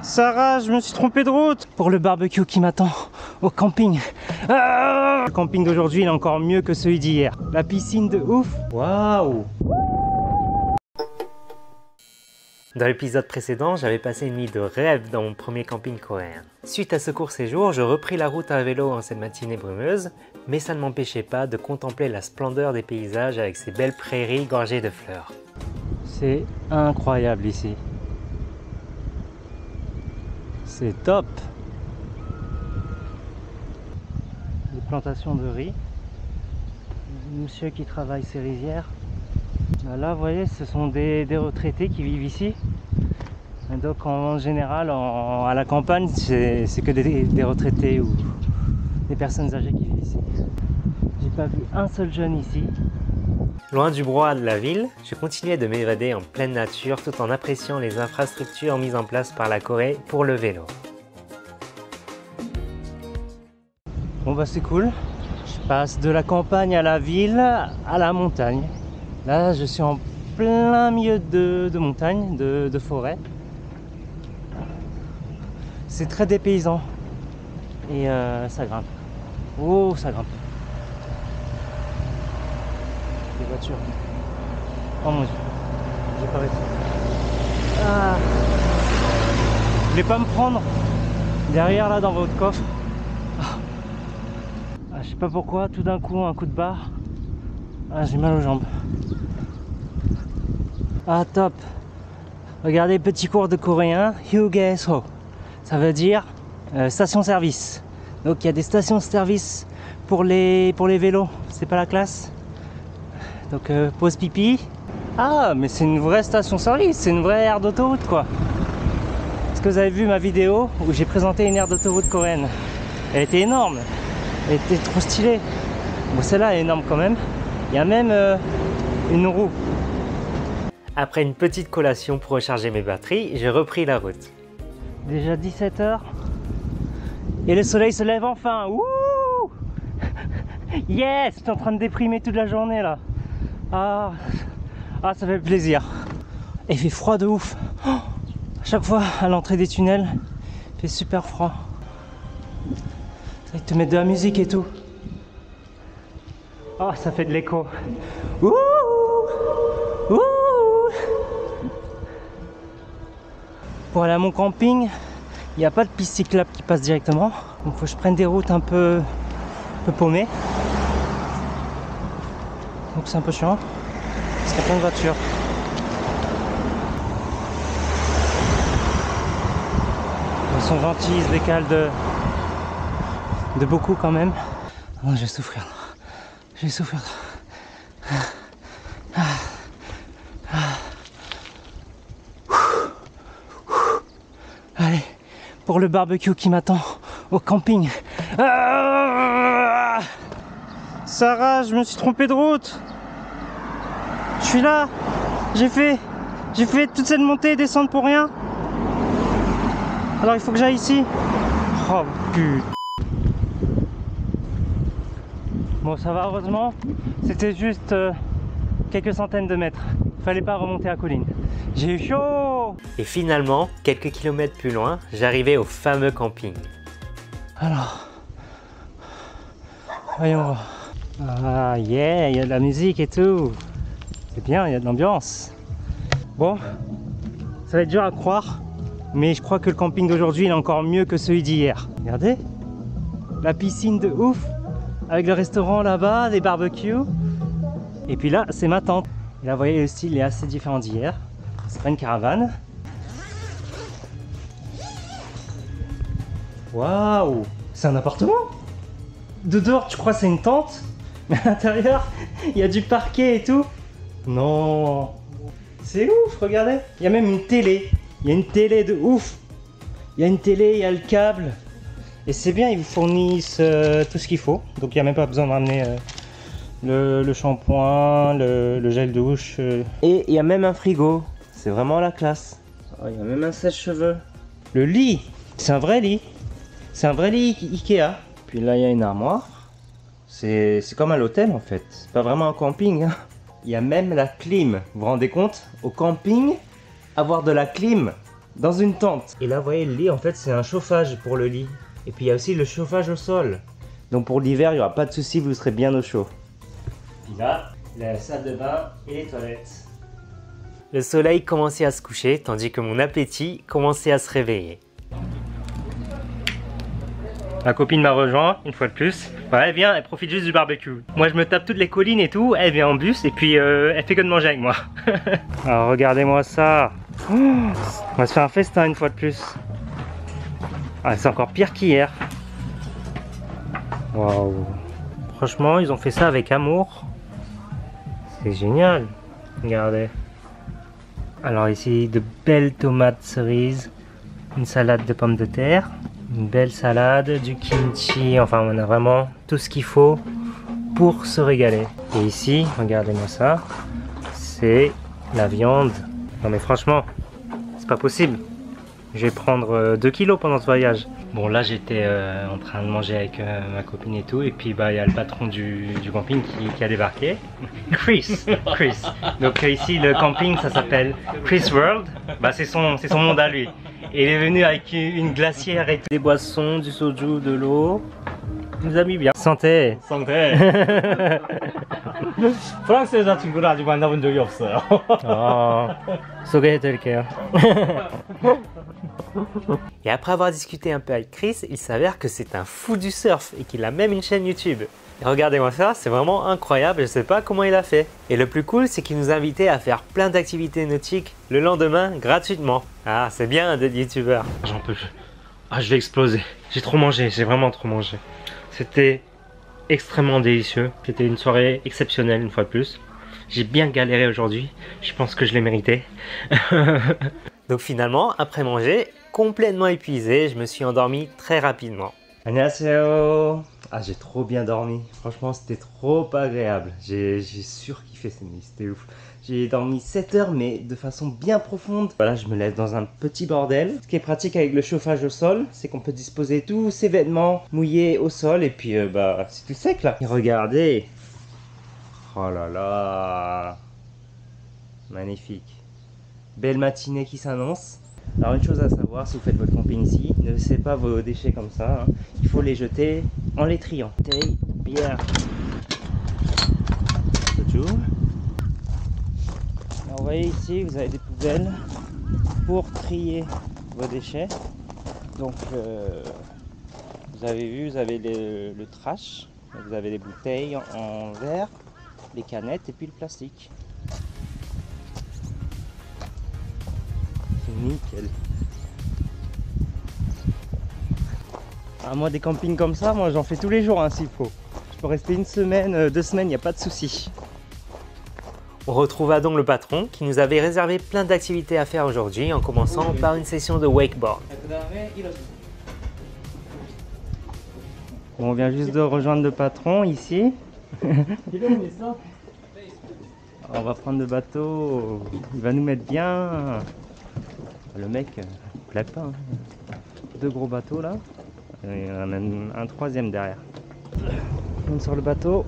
Sarah, je me suis trompé de route pour le barbecue qui m'attend au camping. Le camping d'aujourd'hui il est encore mieux que celui d'hier. La piscine de ouf. Waouh! Dans l'épisode précédent, j'avais passé une nuit de rêve dans mon premier camping coréen. Suite à ce court séjour, je repris la route à vélo en cette matinée brumeuse, mais ça ne m'empêchait pas de contempler la splendeur des paysages avec ces belles prairies gorgées de fleurs. C'est incroyable ici. C'est top. Les plantations de riz. Monsieur qui travaille ces rizières. Là, vous voyez, ce sont des retraités qui vivent ici. Et donc, en général, à la campagne, c'est que des retraités ou des personnes âgées qui vivent ici. J'ai pas vu un seul jeune ici. Loin du brouhaha de la ville, je continuais de m'évader en pleine nature tout en appréciant les infrastructures mises en place par la Corée pour le vélo. Bon bah c'est cool. Je passe de la campagne à la ville, à la montagne. Là je suis en plein milieu de montagne, de forêt. C'est très dépaysant. Et ça grimpe. Oh, ça grimpe. Les voitures. Oh mon dieu. J'ai pas réussi. Ah. Vous voulez pas me prendre derrière là dans votre coffre? Ah, je sais pas pourquoi, tout d'un coup un coup de barre. Ah, j'ai mal aux jambes. Ah top. Regardez, petit cours de coréen. Hyugeso. Ça veut dire station-service. Donc il y a des stations-service pour les vélos. C'est pas la classe. Donc pause pipi. Ah mais c'est une vraie station-service, c'est une vraie aire d'autoroute quoi. Est-ce que vous avez vu ma vidéo où j'ai présenté une aire d'autoroute coréenne? Elle était énorme, elle était trop stylée. Bon celle-là est énorme quand même. Il y a même une roue. Après une petite collation pour recharger mes batteries, j'ai repris la route. Déjà 17 h et le soleil se lève enfin. Wouh! Yes! J'étais en train de déprimer toute la journée là. Ah, ça fait plaisir. Et il fait froid de ouf. Oh, à chaque fois à l'entrée des tunnels, il fait super froid. Ça va te mettre de la musique et tout. Oh, ça fait de l'écho. Ouh! Ouh! Pour aller à mon camping, il n'y a pas de piste cyclable qui passe directement. Donc il faut que je prenne des routes un peu paumées. Donc c'est un peu chiant, parce qu'il y a plein de voitures. Ils sont gentils, ils se décalent de beaucoup quand même. Ah non, je vais souffrir. Je vais souffrir. Allez, pour le barbecue qui m'attend au camping. Sarah, je me suis trompé de route. Je suis là. J'ai fait toute cette montée et descente pour rien. Alors il faut que j'aille ici. Oh putain. Bon ça va heureusement. C'était juste quelques centaines de mètres. Fallait pas remonter la colline. J'ai eu chaud. Et finalement, quelques kilomètres plus loin, j'arrivais au fameux camping. Alors, voyons voir. Ah yeah, il y a de la musique et tout. C'est bien, il y a de l'ambiance. Bon, ça va être dur à croire, mais je crois que le camping d'aujourd'hui il est encore mieux que celui d'hier. Regardez, la piscine de ouf, avec le restaurant là-bas, des barbecues. Et puis là, c'est ma tente. Et là, vous voyez, le style est assez différent d'hier. C'est pas une caravane. Waouh, c'est un appartement. De dehors, tu crois que c'est une tente? Mais à l'intérieur, il y a du parquet et tout. Non, c'est ouf, regardez. Il y a même une télé. Il y a une télé de ouf. Il y a une télé, il y a le câble. Et c'est bien, ils vous fournissent tout ce qu'il faut. Donc il n'y a même pas besoin de ramener le shampoing, le gel douche. Et il y a même un frigo. C'est vraiment la classe. Oh, il y a même un sèche-cheveux. Le lit, c'est un vrai lit. C'est un vrai lit Ikea. Puis là, il y a une armoire. C'est comme à l'hôtel en fait. C'est pas vraiment un camping. Hein. Il y a même la clim. Vous vous rendez compte? Au camping, avoir de la clim, dans une tente. Et là, vous voyez, le lit, en fait, c'est un chauffage pour le lit. Et puis, il y a aussi le chauffage au sol. Donc, pour l'hiver, il n'y aura pas de souci, vous serez bien au chaud. Puis là, la salle de bain et les toilettes. Le soleil commençait à se coucher, tandis que mon appétit commençait à se réveiller. Ma copine m'a rejoint, une fois de plus. Ouais, elle vient, elle profite juste du barbecue. Moi, je me tape toutes les collines et tout. Elle vient en bus et puis elle fait que de manger avec moi. Alors, regardez-moi ça. Oh, on va se faire un festin une fois de plus. Ah, c'est encore pire qu'hier. Waouh. Franchement, ils ont fait ça avec amour. C'est génial. Regardez. Alors ici, de belles tomates cerises. Une salade de pommes de terre. Une belle salade, du kimchi, enfin on a vraiment tout ce qu'il faut pour se régaler. Et ici, regardez-moi ça, c'est la viande. Non mais franchement, c'est pas possible. Je vais prendre 2 kilos pendant ce voyage. Bon là j'étais en train de manger avec ma copine et tout, et puis bah il y a le patron du camping qui a débarqué. Chris. Donc ici le camping ça s'appelle Chris World, bah c'est son monde à lui. Et il est venu avec une glacière et des boissons, du soju, de l'eau. Il nous a mis bien. Santé. 상태. 프랑스 여자친구를 아직 만나본 적이 없어요. 소개해드릴게요. Et après avoir discuté un peu avec Chris, il s'avère que c'est un fou du surf et qu'il a même une chaîne YouTube. Et regardez-moi ça, c'est vraiment incroyable, je sais pas comment il a fait. Et le plus cool, c'est qu'il nous invitait à faire plein d'activités nautiques le lendemain gratuitement. Ah, c'est bien d'être youtubeur. J'en peux plus. Ah, je vais exploser. J'ai trop mangé, j'ai vraiment trop mangé. C'était extrêmement délicieux. C'était une soirée exceptionnelle une fois de plus. J'ai bien galéré aujourd'hui. Je pense que je l'ai mérité. Donc finalement, après manger, complètement épuisé, je me suis endormi très rapidement. Annyeonghaseyo. Ah, j'ai trop bien dormi. Franchement, c'était trop agréable. J'ai surkiffé cette nuit, c'était ouf. J'ai dormi 7 heures, mais de façon bien profonde. Voilà, je me lève dans un petit bordel. Ce qui est pratique avec le chauffage au sol, c'est qu'on peut disposer tous ses vêtements mouillés au sol. Et puis, bah, c'est tout sec là. Et regardez. Oh là là. Magnifique. Belle matinée qui s'annonce. Alors une chose à savoir, si vous faites votre camping ici, ne laissez pas vos déchets comme ça, hein. Il faut les jeter en les triant. Bien. Alors vous voyez ici, vous avez des poubelles pour trier vos déchets. Donc vous avez vu, vous avez le trash, vous avez les bouteilles en verre, les canettes et puis le plastique. Nickel. Ah, moi des campings comme ça, moi j'en fais tous les jours hein, s'il faut. Je peux rester une semaine, 2 semaines, il n'y a pas de souci. On retrouva donc le patron qui nous avait réservé plein d'activités à faire aujourd'hui en commençant par une session de wakeboard. Bon, on vient juste de rejoindre le patron ici. On va prendre le bateau, il va nous mettre bien. Le mec plaque pas, hein. 2 gros bateaux là, et un troisième derrière. On monte sur le bateau.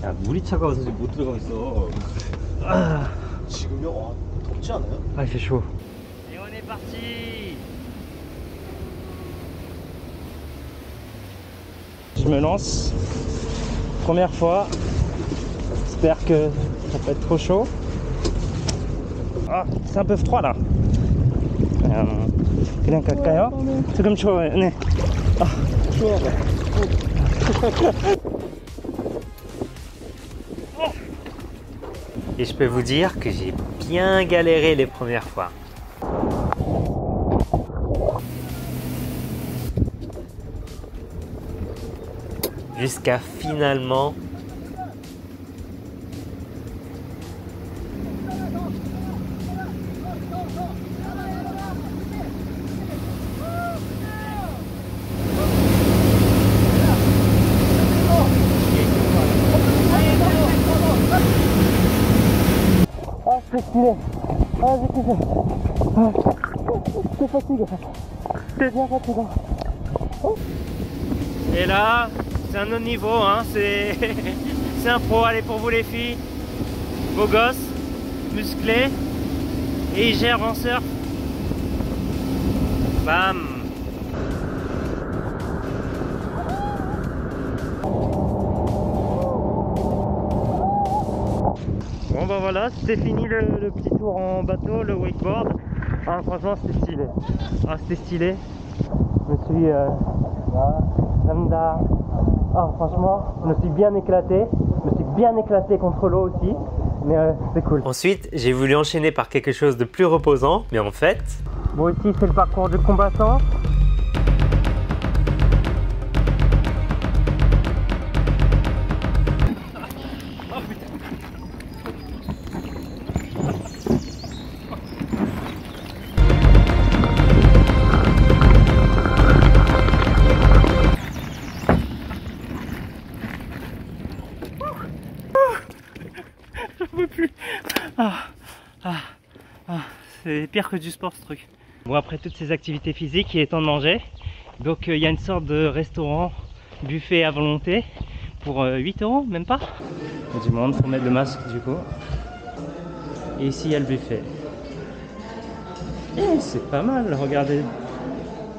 야, 물이 차가워서 지금 못 들어가 있어. 지금요? 와, 덥지 않아요? Ah, il fait chaud. Et on est parti. Je me lance. Première fois. J'espère que ça peut être trop chaud. Ah, c'est un peu froid là. 그냥 갈까요? 지금 추워요. 네. 아, 추워. Et je peux vous dire que j'ai bien galéré les premières fois. Jusqu'à finalement c'est stylé. Ah, j'ai kiffé. Ah, c'est fatigué. C'est bien fatigant. Oh. Et là, c'est un autre niveau, hein. C'est un pro. Allez, pour vous les filles, beau gosse, musclé, et il gère en surf. Bam. Bon bah voilà, c'était fini le petit tour en bateau, le wakeboard. Ah, franchement c'était stylé. Ah, c'était stylé. Je me suis franchement, je me suis bien éclaté. Je me suis bien éclaté contre l'eau aussi. Mais c'est cool. Ensuite, j'ai voulu enchaîner par quelque chose de plus reposant, mais en fait... Bon, ici c'est le parcours du combattant. C'est pire que du sport ce truc. Bon, après toutes ces activités physiques, il est temps de manger. Donc il y a une sorte de restaurant buffet à volonté pour 8 €, même pas. Il y a du monde, faut mettre le masque du coup. Et ici il y a le buffet. Et c'est pas mal, regardez.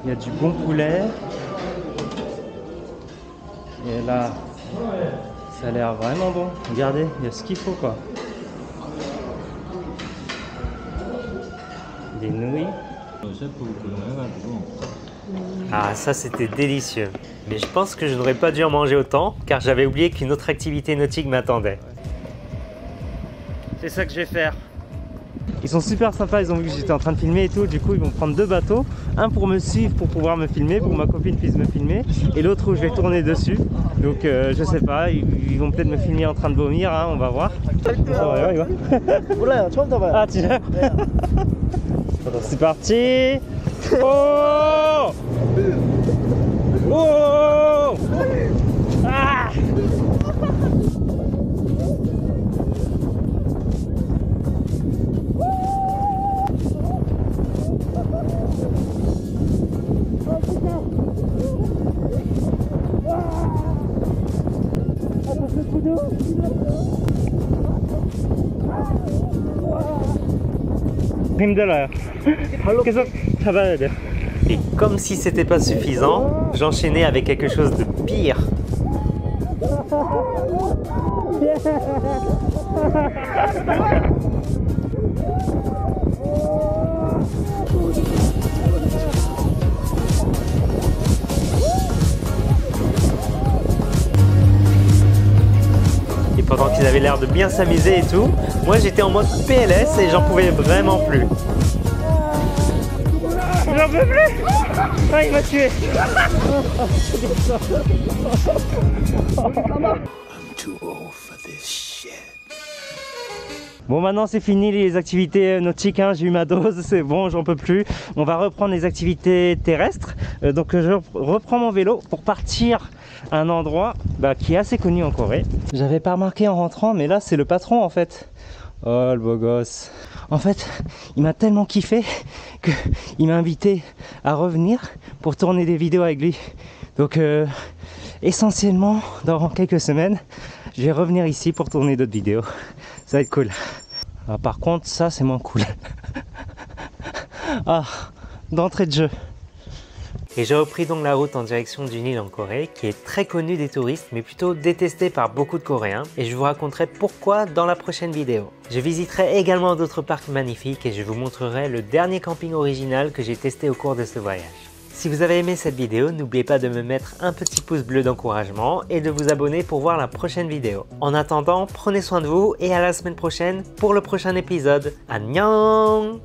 Il y a du bon poulet. Et là, ça a l'air vraiment bon. Regardez, il y a ce qu'il faut quoi. Des nouilles. Ah, ça c'était délicieux. Mais je pense que je n'aurais pas dû en manger autant, car j'avais oublié qu'une autre activité nautique m'attendait. C'est ça que je vais faire. Ils sont super sympas, ils ont vu que j'étais en train de filmer et tout, du coup ils vont prendre 2 bateaux, un pour me suivre pour pouvoir me filmer, pour que ma copine puisse me filmer, et l'autre où je vais tourner dessus. Donc je sais pas, ils vont peut-être me filmer en train de vomir, hein, on va voir. Ah tu l'as. C'est parti. Oh, oh, ah. 힘들어요. 계속 잡아야 돼. Et comme si c'était pas suffisant, j'enchaînais avec quelque chose de pire. Et pendant qu'ils avaient l'air de bien s'amuser et tout, moi j'étais en mode PLS et j'en pouvais vraiment plus. J'en peux plus. Ah, il m'a tué. Bon, maintenant c'est fini les activités nautiques, hein. J'ai eu ma dose, c'est bon, j'en peux plus. On va reprendre les activités terrestres. Donc je reprends mon vélo pour partir à un endroit qui est assez connu en Corée. J'avais pas remarqué en rentrant, mais là c'est le patron en fait. Oh le beau gosse. En fait, il m'a tellement kiffé qu'il m'a invité à revenir pour tourner des vidéos avec lui. Donc essentiellement, dans quelques semaines, je vais revenir ici pour tourner d'autres vidéos. Ça va être cool. Ah, par contre, ça c'est moins cool. Ah, d'entrée de jeu. Et j'ai repris donc la route en direction d'une île en Corée qui est très connue des touristes mais plutôt détestée par beaucoup de Coréens, et je vous raconterai pourquoi dans la prochaine vidéo. Je visiterai également d'autres parcs magnifiques et je vous montrerai le dernier camping original que j'ai testé au cours de ce voyage. Si vous avez aimé cette vidéo, n'oubliez pas de me mettre un petit pouce bleu d'encouragement et de vous abonner pour voir la prochaine vidéo. En attendant, prenez soin de vous et à la semaine prochaine pour le prochain épisode. Annyeong!